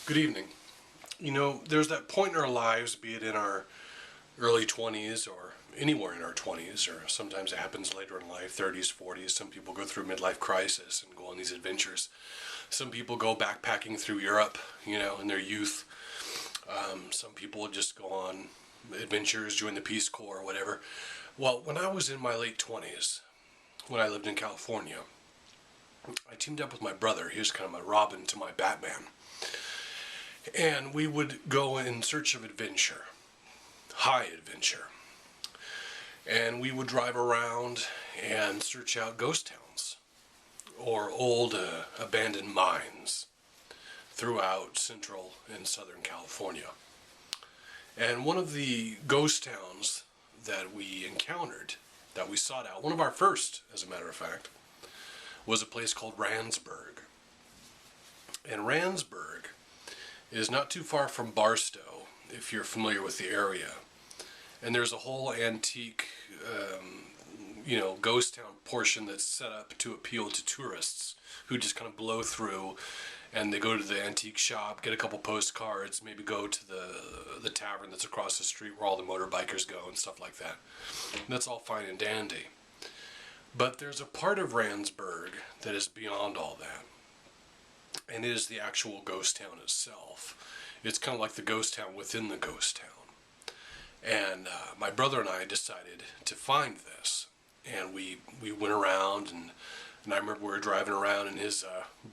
Good evening. You know, there's that point in our lives, be it in our early 20s or anywhere in our 20s, or sometimes it happens later in life, 30s, 40s. Some people go through midlife crisis and go on these adventures. Some people go backpacking through Europe, in their youth. Some people just go on adventures, join the Peace Corps or whatever. Well, when I was in my late 20s, when I lived in California, I teamed up with my brother. He was kind of my Robin to my Batman. And we would go in search of adventure, high adventure. And we would drive around and search out ghost towns or old abandoned mines throughout central and southern California. And one of the ghost towns that we encountered, that we sought out, one of our first, as a matter of fact, was a place called Randsburg. And Randsburg is not too far from Barstow, if you're familiar with the area. And there's a whole antique, ghost town portion that's set up to appeal to tourists who just kind of blow through, and they go to the antique shop, get a couple postcards, maybe go to the tavern that's across the street where all the motorbikers go and stuff like that. And that's all fine and dandy. But there's a part of Randsburg that is beyond all that. And it is the actual ghost town itself. It's kind of like the ghost town within the ghost town. And my brother and I decided to find this. And we went around, and I remember we were driving around in his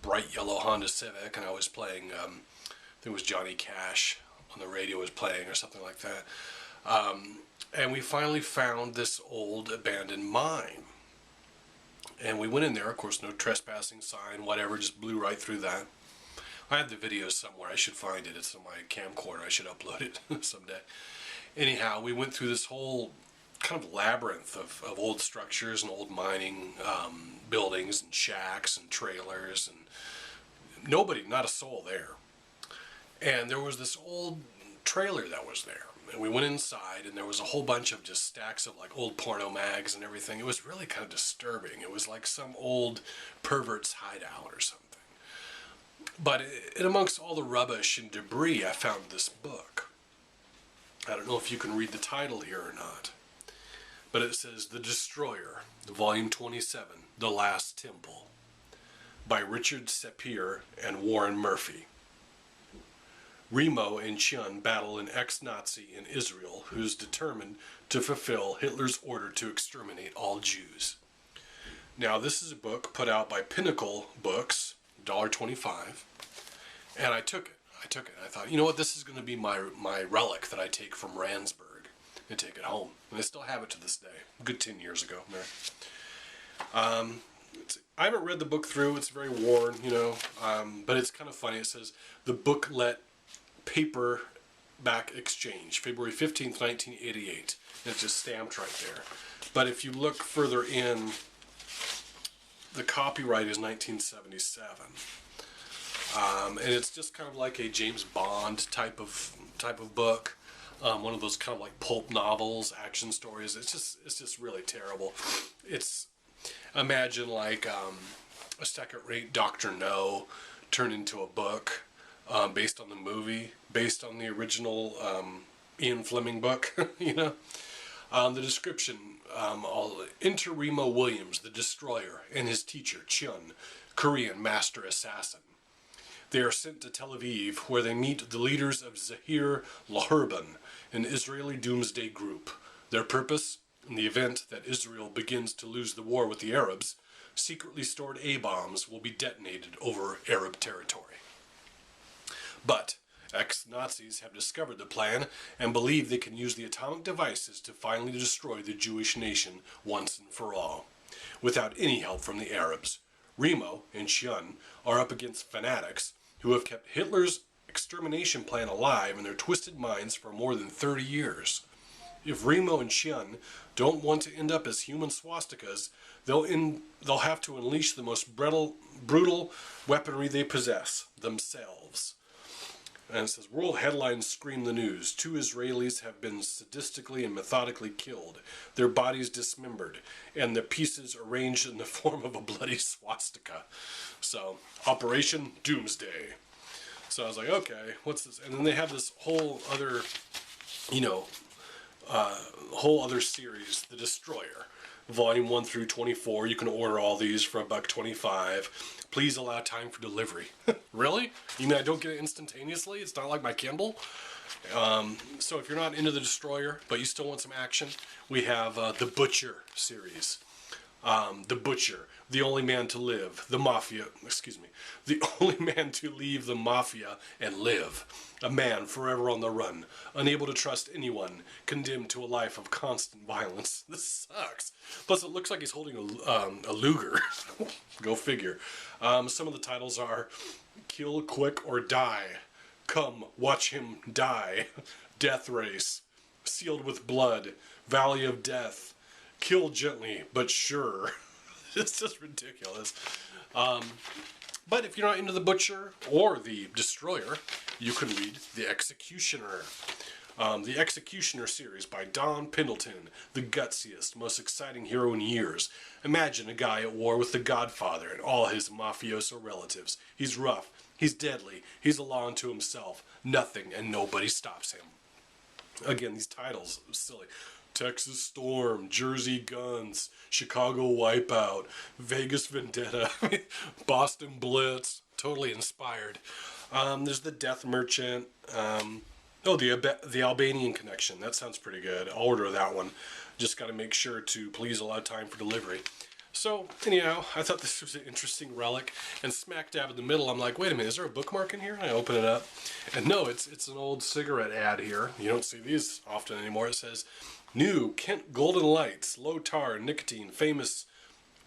bright yellow Honda Civic, and I was playing, I think it was Johnny Cash on the radio was playing or something like that. And we finally found this old abandoned mine. And we went in there, of course, no trespassing sign, whatever, just blew right through that. I have the video somewhere. I should find it. It's on my camcorder. I should upload it someday. Anyhow, we went through this whole kind of labyrinth of old structures and old mining buildings and shacks and trailers, and nobody, not a soul there. And there was this old trailer that was there. And we went inside, and there was a whole bunch of just stacks of like old porno mags and everything. It was really kind of disturbing. It was like some old pervert's hideout or something. But amongst all the rubbish and debris, I found this book. I don't know if you can read the title here or not. But it says The Destroyer, Volume 27, The Last Temple, by Richard Sapir and Warren Murphy. Remo and Chun battle an ex-Nazi in Israel who's determined to fulfill Hitler's order to exterminate all Jews. Now, this is a book put out by Pinnacle Books, $1.25, and I took it. I thought, you know what, this is going to be my relic that I take from Randsburg and take it home. And I still have it to this day. A good 10 years ago. I haven't read the book through. It's very worn, but it's kind of funny. It says, the booklet paperback exchange, February 15th, 1988. And it's just stamped right there. But if you look further in, the copyright is 1977. And it's just kind of like a James Bond type of book. One of those kind of like pulp novels, action stories. It's just really terrible. It's, imagine like a second-rate Dr. No turned into a book. Based on the movie, based on the original Ian Fleming book, The description, enter Remo Williams, the Destroyer, and his teacher, Chun, Korean master assassin. They are sent to Tel Aviv, where they meet the leaders of Zahir Laherban, an Israeli doomsday group. Their purpose? In the event that Israel begins to lose the war with the Arabs, secretly stored A-bombs will be detonated over Arab territory. But ex-Nazis have discovered the plan and believe they can use the atomic devices to finally destroy the Jewish nation once and for all, without any help from the Arabs. Remo and Chun are up against fanatics who have kept Hitler's extermination plan alive in their twisted minds for more than 30 years. If Remo and Chun don't want to end up as human swastikas, they'll have to unleash the most brutal weaponry they possess, themselves. And it says, world headlines scream the news. 2 Israelis have been sadistically and methodically killed, their bodies dismembered, and the pieces arranged in the form of a bloody swastika. So, Operation Doomsday. So I was like, okay, what's this? And then they have this whole other, you know, whole other series, The Destroyer, volume 1 through 24. You can order all these for $1.25. Please allow time for delivery. Really? You mean I don't get it instantaneously? It's not like my Kindle? So if you're not into The Destroyer, but you still want some action, we have the Butcher series. The Butcher, The Only Man to Live, The Mafia, excuse me, The Only Man to Leave the Mafia and Live. A man forever on the run, unable to trust anyone, condemned to a life of constant violence. This sucks. Plus, it looks like he's holding a Luger. Go figure. Some of the titles are Kill Quick or Die, Come Watch Him Die, Death Race, Sealed with Blood, Valley of Death, Kill Gently but Sure. It's just ridiculous. But if you're not into The Butcher or The Destroyer, you can read The Executioner. The Executioner series by Don Pendleton, the gutsiest, most exciting hero in years. Imagine a guy at war with the Godfather and all his mafioso relatives. He's rough, he's deadly, he's a law unto himself. Nothing and nobody stops him. Again, these titles are silly. Texas Storm, Jersey Guns, Chicago Wipeout, Vegas Vendetta, Boston Blitz, totally inspired. There's the Death Merchant. The Albanian Connection. That sounds pretty good. I'll order that one. Just got to make sure to please allow time for delivery. So, anyhow, I thought this was an interesting relic. And smack dab in the middle, I'm like, wait a minute, is there a bookmark in here? And I open it up. And no, it's an old cigarette ad here. You don't see these often anymore. It says, New Kent Golden Lights, low tar, nicotine, famous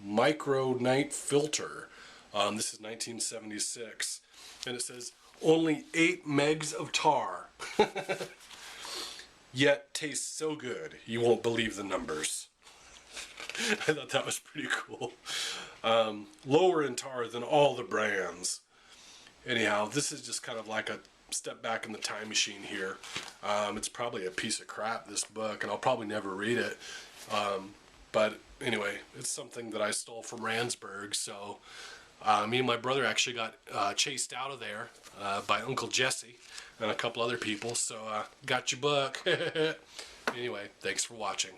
micro night filter. This is 1976. And it says, only 8 megs of tar. Yet tastes so good, you won't believe the numbers. I thought that was pretty cool. Lower in tar than all the brands. Anyhow, this is just kind of like a step back in the time machine here. It's probably a piece of crap, this book, and I'll probably never read it. But anyway, it's something that I stole from Randsburg, so me and my brother actually got chased out of there by Uncle Jesse and a couple other people, so got your book. Anyway, thanks for watching.